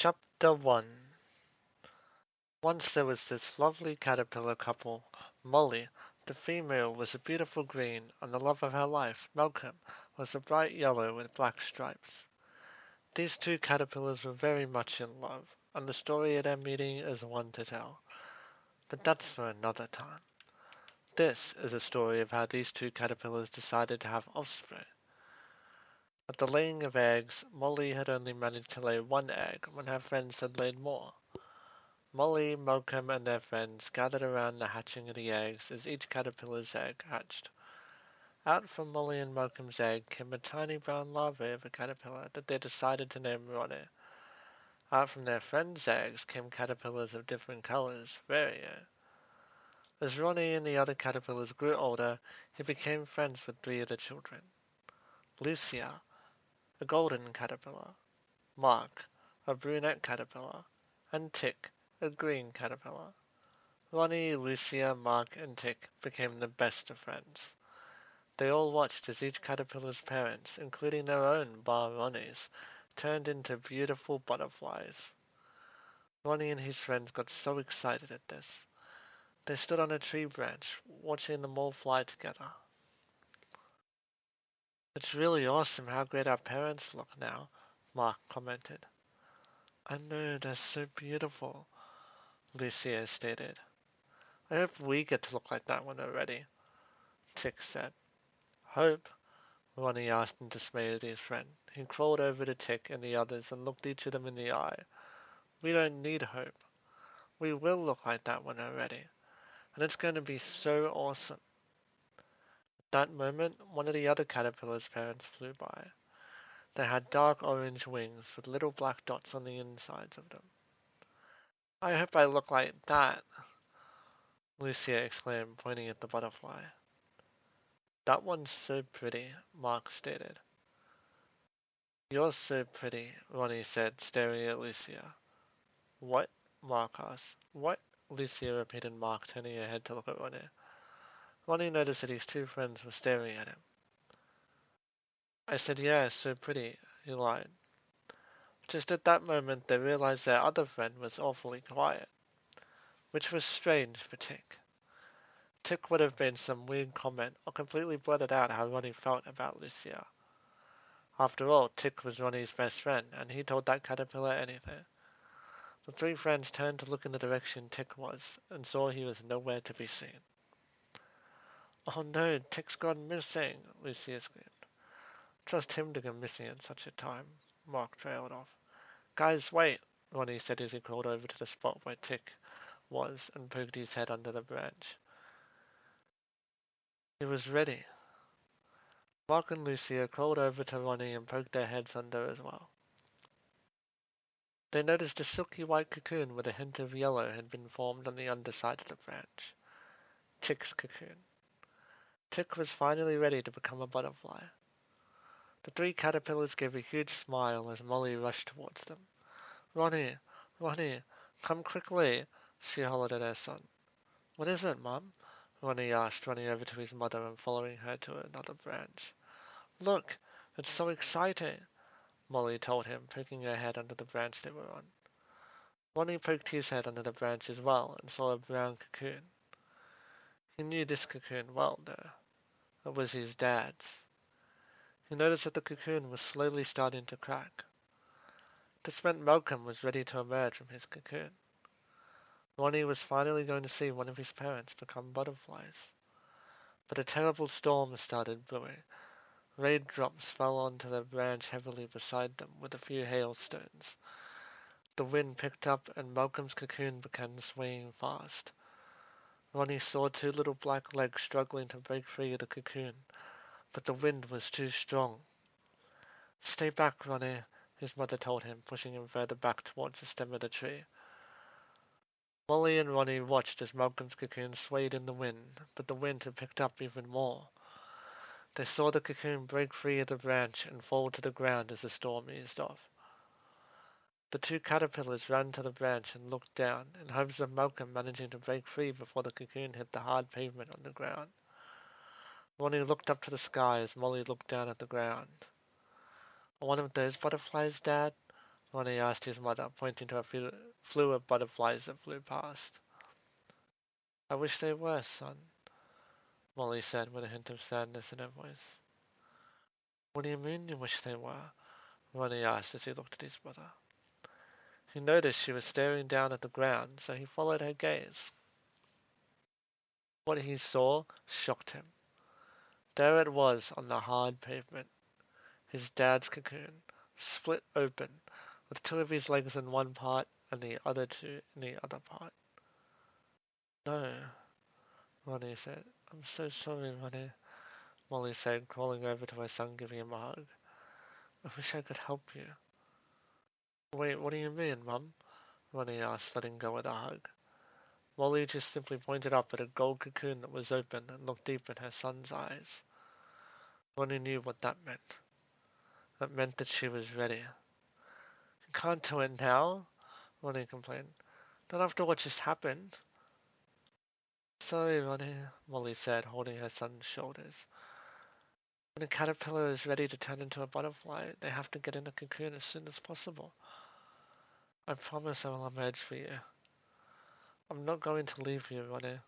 Chapter 1. Once there was this lovely caterpillar couple. Molly, the female, was a beautiful green, and the love of her life, Malcolm, was a bright yellow with black stripes. These two caterpillars were very much in love, and the story of their meeting is one to tell. But that's for another time. This is a story of how these two caterpillars decided to have offspring. At the laying of eggs, Molly had only managed to lay one egg when her friends had laid more. Molly, Malcolm, and their friends gathered around the hatching of the eggs as each caterpillar's egg hatched. Out from Molly and Malcolm's egg came a tiny brown larvae of a caterpillar that they decided to name Ronnie. Out from their friends' eggs came caterpillars of different colors, Vario. As Ronnie and the other caterpillars grew older, he became friends with three of the children. Lucia, a golden caterpillar, Mark, a brunette caterpillar, and Tick, a green caterpillar. Ronnie, Lucia, Mark, and Tick became the best of friends. They all watched as each caterpillar's parents, including their own bar Ronnie's, turned into beautiful butterflies. Ronnie and his friends got so excited at this. They stood on a tree branch, watching them all fly together. "It's really awesome how great our parents look now," Mark commented. "I know, they're so beautiful," Lucia stated. "I hope we get to look like that when we're ready," Tick said. "Hope?" Ronnie asked in dismay at his friend. He crawled over to Tick and the others and looked each of them in the eye. "We don't need hope. We will look like that when we're ready. And it's going to be so awesome." At that moment, one of the other caterpillar's parents flew by. They had dark orange wings with little black dots on the insides of them. "I hope I look like that," Lucia exclaimed, pointing at the butterfly. "That one's so pretty," Mark stated. "You're so pretty," Ronnie said, staring at Lucia. "What?" Mark asked. "What?" Lucia repeated, Mark turning her head to look at Ronnie. Ronnie noticed that his two friends were staring at him. "I said, yeah, so pretty," he lied. Just at that moment they realized their other friend was awfully quiet, which was strange for Tick. Tick would have made some weird comment or completely blurted out how Ronnie felt about Lucia. After all, Tick was Ronnie's best friend, and he told that caterpillar anything. The three friends turned to look in the direction Tick was, and saw he was nowhere to be seen. "Oh no, Tick's gone missing," Lucia screamed. "Trust him to go missing at such a time," Mark trailed off. "Guys, wait," Ronnie said as he crawled over to the spot where Tick was and poked his head under the branch. He was ready. Mark and Lucia crawled over to Ronnie and poked their heads under as well. They noticed a silky white cocoon with a hint of yellow had been formed on the underside of the branch. Tick's cocoon. Tick was finally ready to become a butterfly. The three caterpillars gave a huge smile as Molly rushed towards them. "Ronnie, Ronnie, come quickly," she hollered at her son. "What is it, Mum?" Ronnie asked, running over to his mother and following her to another branch. "Look, it's so exciting," Molly told him, poking her head under the branch they were on. Ronnie poked his head under the branch as well and saw a brown cocoon. He knew this cocoon well, though. It was his dad's. He noticed that the cocoon was slowly starting to crack. This meant Malcolm was ready to emerge from his cocoon. Ronnie was finally going to see one of his parents become butterflies. But a terrible storm started brewing. Raindrops fell onto the branch heavily beside them with a few hailstones. The wind picked up and Malcolm's cocoon began swaying fast. Ronnie saw two little black legs struggling to break free of the cocoon, but the wind was too strong. "Stay back, Ronnie," his mother told him, pushing him further back towards the stem of the tree. Molly and Ronnie watched as Malcolm's cocoon swayed in the wind, but the wind had picked up even more. They saw the cocoon break free of the branch and fall to the ground as the storm eased off. The two caterpillars ran to the branch and looked down, in hopes of Malcolm managing to break free before the cocoon hit the hard pavement on the ground. Ronnie looked up to the sky as Molly looked down at the ground. "One of those butterflies, Dad?" Ronnie asked his mother, pointing to a flew of butterflies that flew past. I wish they were, son, Molly said with a hint of sadness in her voice. What do you mean you wish they were? Ronnie asked as he looked at his mother. He noticed she was staring down at the ground, so he followed her gaze. What he saw shocked him. There it was on the hard pavement, his dad's cocoon, split open, with two of his legs in one part and the other two in the other part. No, Ronnie said. I'm so sorry, Ronnie, Molly said, crawling over to her son, giving him a hug. I wish I could help you. Wait, what do you mean, Mum? Ronnie asked, letting go of the hug. Molly just simply pointed up at a gold cocoon that was open and looked deep in her son's eyes. Ronnie knew what that meant. That meant that she was ready. You can't do it now, Ronnie complained. Not after what just happened. Sorry, Ronnie, Molly said, holding her son's shoulders. When a caterpillar is ready to turn into a butterfly, they have to get in a cocoon as soon as possible. I promise I will emerge for you. I'm not going to leave you, Ronnie.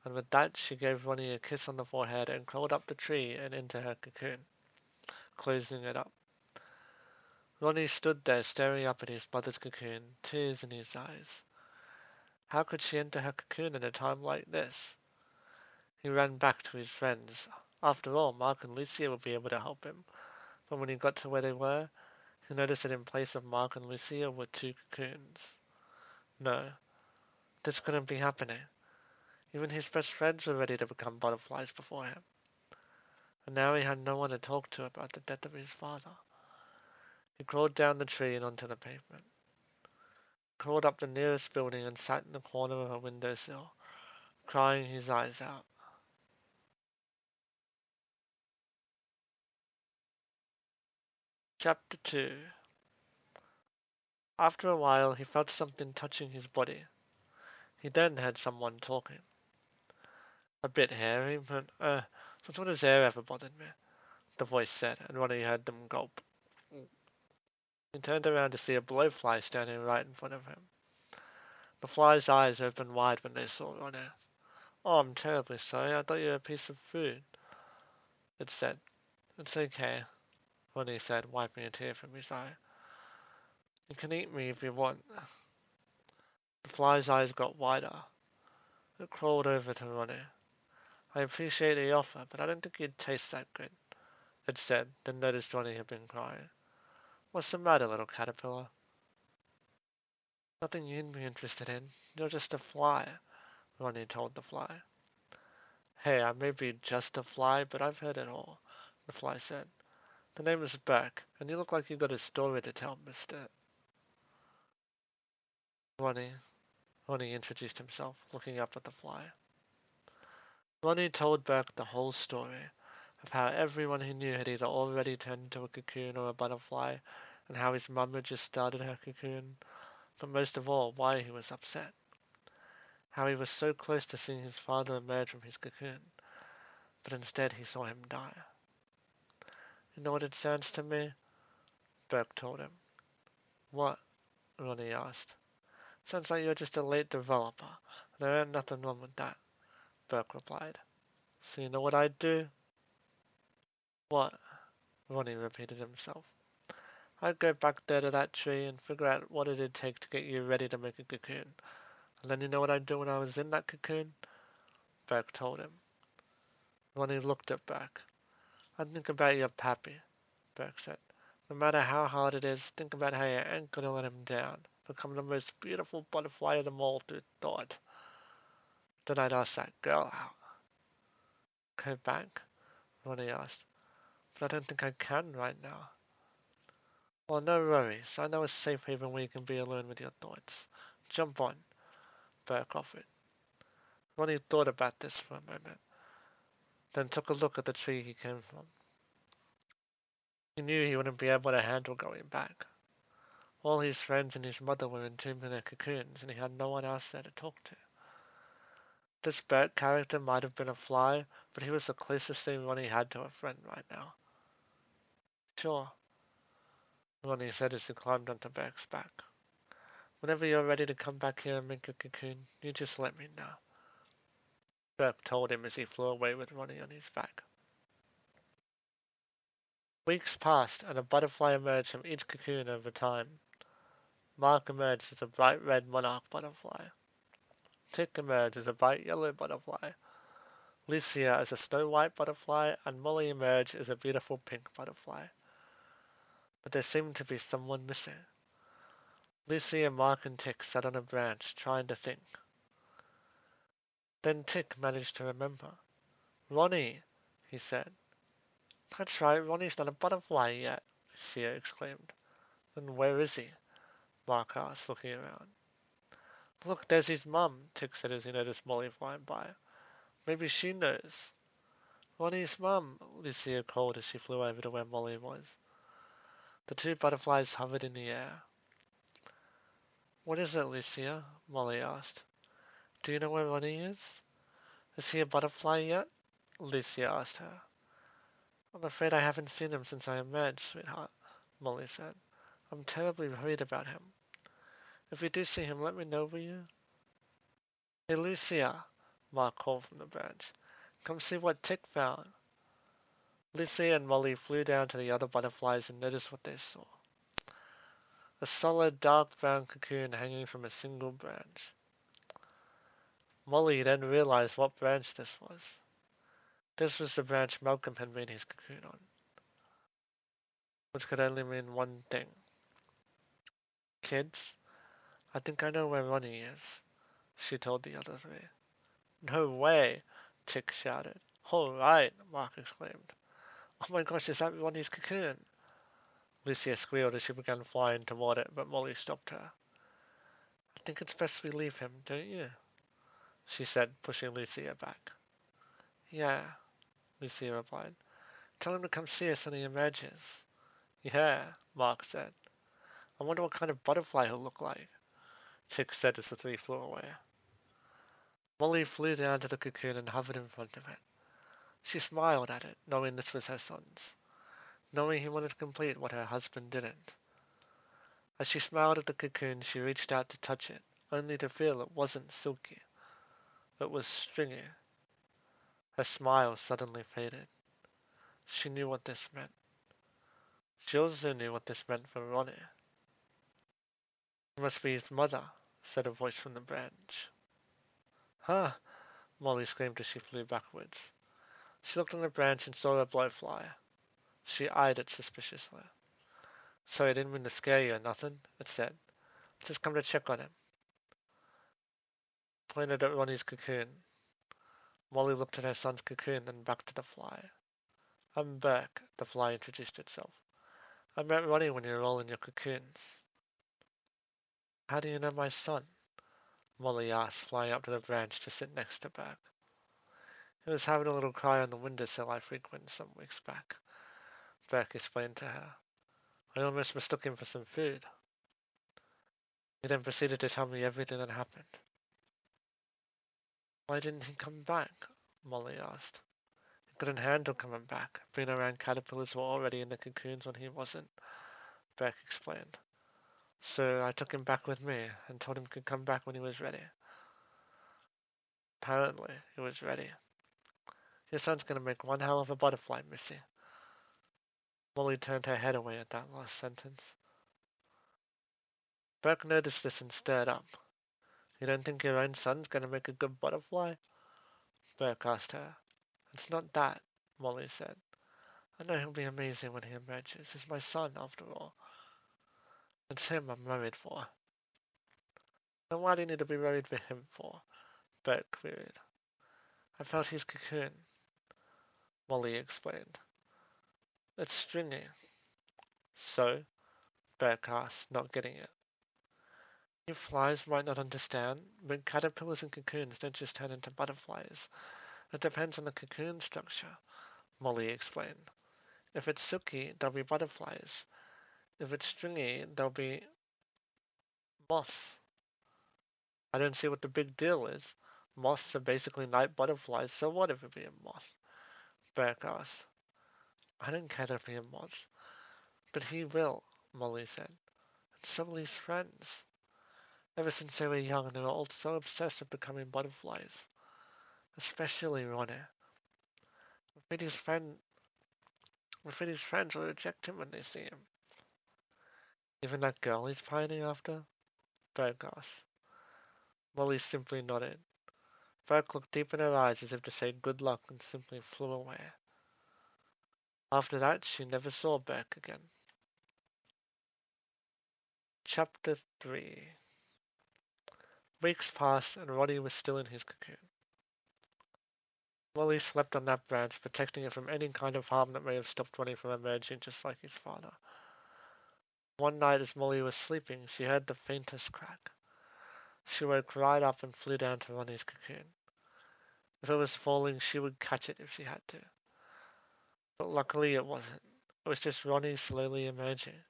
And with that, she gave Ronnie a kiss on the forehead and crawled up the tree and into her cocoon, closing it up. Ronnie stood there staring up at his mother's cocoon, tears in his eyes. How could she enter her cocoon at a time like this? He ran back to his friends. After all, Mark and Lucia would be able to help him. But when he got to where they were, he noticed that in place of Mark and Lucia were two cocoons. No, this couldn't be happening. Even his best friends were ready to become butterflies before him. And now he had no one to talk to about the death of his father. He crawled down the tree and onto the pavement. He crawled up the nearest building and sat in the corner of a windowsill, crying his eyes out. Chapter 2. After a while, he felt something touching his body. He then heard someone talking. A bit hairy, but, since when has hair ever bothered me? The voice said, and Ronnie heard them gulp. He turned around to see a blowfly standing right in front of him. The fly's eyes opened wide when they saw Ronnie. Oh, I'm terribly sorry. I thought you were a piece of food, it said. It's okay, Ronnie said, wiping a tear from his eye. You can eat me if you want. The fly's eyes got wider. It crawled over to Ronnie. I appreciate the offer, but I don't think you'd taste that good, it said, then noticed Ronnie had been crying. What's the matter, little caterpillar? Nothing you'd be interested in. You're just a fly, Ronnie told the fly. Hey, I may be just a fly, but I've heard it all, the fly said. The name is Burke, and you look like you've got a story to tell, mister. Ronnie. Ronnie introduced himself, looking up at the fly. Ronnie told Burke the whole story, of how everyone he knew had either already turned into a cocoon or a butterfly, and how his mum had just started her cocoon, but most of all, why he was upset. How he was so close to seeing his father emerge from his cocoon, but instead he saw him die. You know what it sounds to me? Burke told him. What? Ronnie asked. Sounds like you're just a late developer. There ain't nothing wrong with that, Burke replied. So you know what I'd do? What? Ronnie repeated himself. I'd go back there to that tree and figure out what it'd take to get you ready to make a cocoon. And then you know what I'd do when I was in that cocoon? Burke told him. Ronnie looked at Burke. I'd think about your pappy, Burke said. No matter how hard it is, think about how you ain't gonna let him down. Become the most beautiful butterfly of them all through thought. Then I'd ask that girl out. Go back? Ronnie asked. But I don't think I can right now. Well, no worries. I know a safe haven where you can be alone with your thoughts. Jump on, Burke offered. Ronnie thought about this for a moment, then took a look at the tree he came from. He knew he wouldn't be able to handle going back. All his friends and his mother were entombed in their cocoons, and he had no one else there to talk to. This Burke character might have been a fly, but he was the closest thing Ronnie had to a friend right now. Sure, Ronnie said as he climbed onto Berg's back. Whenever you're ready to come back here and make a cocoon, you just let me know. Berg told him as he flew away with Ronnie on his back. Weeks passed, and a butterfly emerged from each cocoon over time. Mark emerged as a bright red monarch butterfly. Tick emerged as a bright yellow butterfly. Lucia as a snow white butterfly, and Molly emerged as a beautiful pink butterfly. But there seemed to be someone missing. Lucia, Mark, and Tick sat on a branch, trying to think. Then Tick managed to remember. Ronnie, he said. That's right, Ronnie's not a butterfly yet, Lucia exclaimed. Then where is he? Mark asked, looking around. Look, there's his mum, Tick said as he noticed Molly flying by. Maybe she knows. Ronnie's mum, Lucia called as she flew over to where Molly was. The two butterflies hovered in the air. What is it, Lucia? Molly asked. Do you know where Ronnie is? Is he a butterfly yet? Lucia asked her. I'm afraid I haven't seen him since I emerged, sweetheart, Molly said. I'm terribly worried about him. If you do see him, let me know, will you? Hey, Lucia, Mark called from the branch. Come see what Tick found. Lucia and Molly flew down to the other butterflies and noticed what they saw. A solid dark brown cocoon hanging from a single branch. Molly then realized what branch this was. This was the branch Malcolm had made his cocoon on, which could only mean one thing. Kids, I think I know where Ronnie is, she told the other three. No way, Tick shouted. All right, Mark exclaimed. Oh my gosh, is that Ronnie's cocoon? Lucia squealed as she began flying toward it, but Molly stopped her. I think it's best we leave him, don't you? She said, pushing Lucia back. Yeah, Lucia replied. Tell him to come see us when he emerges. Yeah, Mark said. I wonder what kind of butterfly he'll look like, Tick said as the three flew away. Molly flew down to the cocoon and hovered in front of it. She smiled at it, knowing this was her son's, knowing he wanted to complete what her husband didn't. As she smiled at the cocoon, she reached out to touch it, only to feel it wasn't silky. It was stringy. Her smile suddenly faded. She knew what this meant. She also knew what this meant for Ronnie. It must be his mother, said a voice from the branch. Huh, Molly screamed as she flew backwards. She looked on the branch and saw a blowfly. She eyed it suspiciously. Sorry, I didn't mean to scare you or nothing, it said. Just come to check on him. Pointed at Ronnie's cocoon. Molly looked at her son's cocoon, then back to the fly. I'm Burke, the fly introduced itself. I met Ronnie when you were all in your cocoons. How do you know my son? Molly asked, flying up to the branch to sit next to Burke. He was having a little cry on the windowsill I frequented some weeks back, Burke explained to her. I almost mistook him for some food. He then proceeded to tell me everything that happened. Why didn't he come back? Molly asked. He couldn't handle coming back. Being around caterpillars who were already in the cocoons when he wasn't, Burke explained. So I took him back with me and told him he could come back when he was ready. Apparently, he was ready. Your son's gonna make one hell of a butterfly, Missy. Molly turned her head away at that last sentence. Burke noticed this and stirred up. You don't think your own son's gonna make a good butterfly? Burke asked her. It's not that, Molly said. I know he'll be amazing when he emerges. He's my son, after all. It's him I'm worried for. Then why do you need to be worried for him for? Burke queried. I felt his cocoon, Molly explained. It's stringy. So? Burke asked, not getting it. You flies might not understand, but caterpillars and cocoons don't just turn into butterflies. It depends on the cocoon structure, Molly explained. If it's silky, there'll be butterflies. If it's stringy, there'll be moths. I don't see what the big deal is. Moths are basically night butterflies, so what if it be a moth? Burke asked. I don't care if he a moth, but he will, Molly said. And so will his friends. Ever since they were young, they were all so obsessed with becoming butterflies. Especially Ronnie. Afraid his friend, afraid his friends will reject him when they see him. Even that girl he's pining after? Burke asked. Molly simply nodded. Burke looked deep in her eyes as if to say good luck and simply flew away. After that, she never saw Burke again. Chapter 3. Weeks passed and Roddy was still in his cocoon. Molly slept on that branch, protecting it from any kind of harm that may have stopped Roddy from emerging just like his father. One night as Molly was sleeping, she heard the faintest crack. She woke right up and flew down to Ronnie's cocoon. If it was falling, she would catch it if she had to. But luckily it wasn't. It was just Ronnie slowly emerging.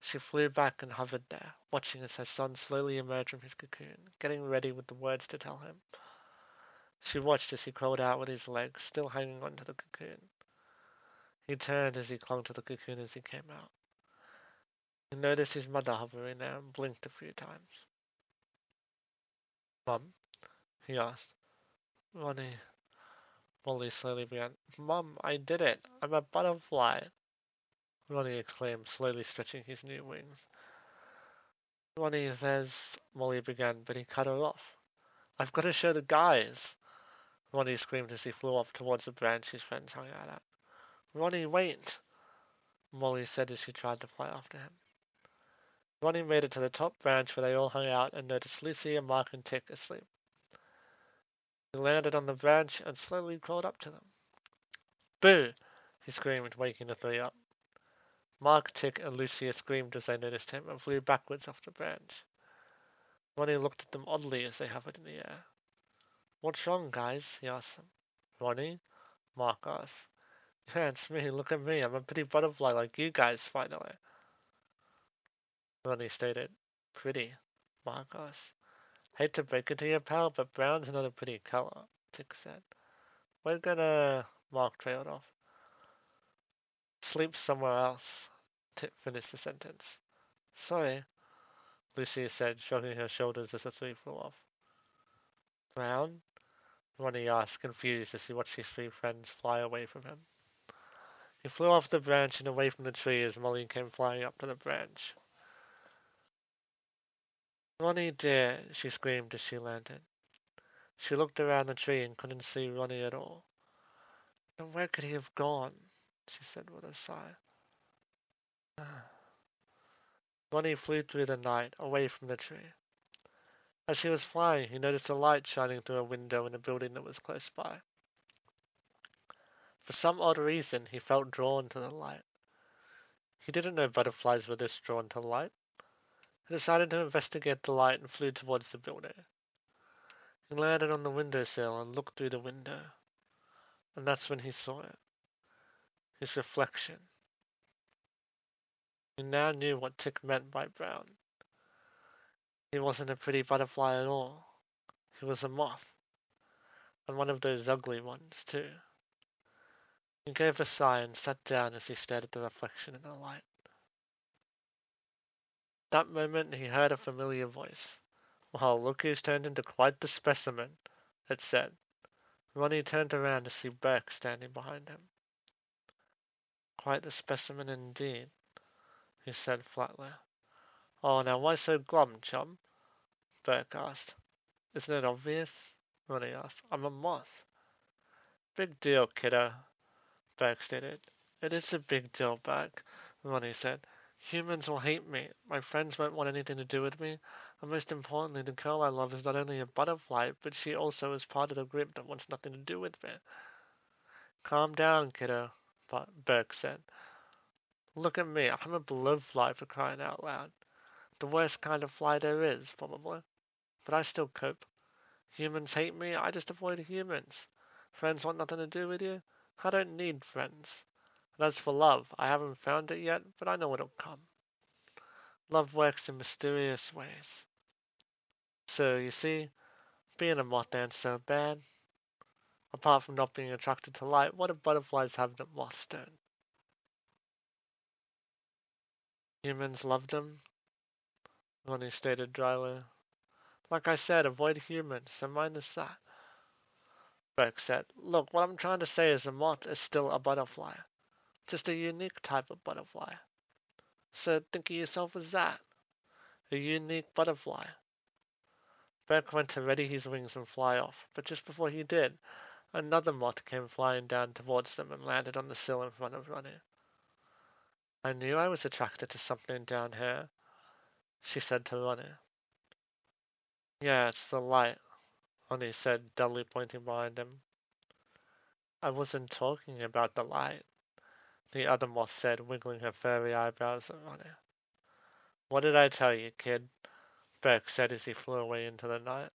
She flew back and hovered there, watching as her son slowly emerged from his cocoon, getting ready with the words to tell him. She watched as he crawled out with his legs still hanging onto the cocoon. He turned as he clung to the cocoon as he came out. He noticed his mother hovering there and blinked a few times. Mum? He asked. Ronnie. Molly slowly began. Mum, I did it. I'm a butterfly. Ronnie exclaimed, slowly stretching his new wings. Ronnie, there's... Molly began, but he cut her off. I've got to show the guys. Ronnie screamed as he flew off towards the branch his friends hung out at. Ronnie, wait! Molly said as she tried to fly after him. Ronnie made it to the top branch where they all hung out and noticed Lucy and Mark and Tick asleep. He landed on the branch and slowly crawled up to them. Boo! He screamed, waking the three up. Mark, Tick, and Lucia screamed as they noticed him and flew backwards off the branch. Ronnie looked at them oddly as they hovered in the air. What's wrong, guys? He asked them. Ronnie? Mark asked. Yeah, it's me. Look at me. I'm a pretty butterfly like you guys, finally. Ronnie stated. Pretty, Mark asked. Hate to break it to you, pal, but brown's not a pretty color, Tick said. We're gonna... Mark trailed off. Sleep somewhere else. Tick finished the sentence. Sorry, Lucia said, shrugging her shoulders as the three flew off. Brown? Ronnie asked, confused as he watched his three friends fly away from him. He flew off the branch and away from the tree as Molly came flying up to the branch. Ronnie dear, she screamed as she landed. She looked around the tree and couldn't see Ronnie at all. And where could he have gone? She said with a sigh. Ronnie flew through the night, away from the tree. As he was flying, he noticed a light shining through a window in a building that was close by. For some odd reason, he felt drawn to the light. He didn't know butterflies were this drawn to light. He decided to investigate the light and flew towards the building. He landed on the windowsill and looked through the window. And that's when he saw it. His reflection. He now knew what Tick meant by brown. He wasn't a pretty butterfly at all. He was a moth. And one of those ugly ones, too. He gave a sigh and sat down as he stared at the reflection in the light. That moment he heard a familiar voice. Well, look who's turned into quite the specimen, it said. Ronnie turned around to see Burke standing behind him. Quite the specimen indeed, he said flatly. Oh, now why so glum, chum? Burke asked. Isn't it obvious? Ronnie asked. I'm a moth. Big deal, kiddo, Burke stated. It is a big deal, Burke, Ronnie said. Humans will hate me. My friends won't want anything to do with me. And most importantly, the girl I love is not only a butterfly, but she also is part of the group that wants nothing to do with me. Calm down, kiddo, Burke said. Look at me. I'm a blowfly for crying out loud. The worst kind of fly there is, probably. But I still cope. Humans hate me, I just avoid humans. Friends want nothing to do with you. I don't need friends. And as for love, I haven't found it yet, but I know it'll come. Love works in mysterious ways. So, you see, being a moth ain't so bad. Apart from not being attracted to light, what do butterflies have that moths don't? Humans loved him, Ronnie stated dryly. Like I said, avoid humans, so minus that. Burke said, look, what I'm trying to say is a moth is still a butterfly. Just a unique type of butterfly. So think of yourself as that. A unique butterfly. Burke went to ready his wings and fly off, but just before he did, another moth came flying down towards them and landed on the sill in front of Ronnie. I knew I was attracted to something down here, she said to Ronnie. Yeah, it's the light, Ronnie said, dully pointing behind him. I wasn't talking about the light, the other moth said, wiggling her furry eyebrows at Ronnie. What did I tell you, kid? Burke said as he flew away into the night.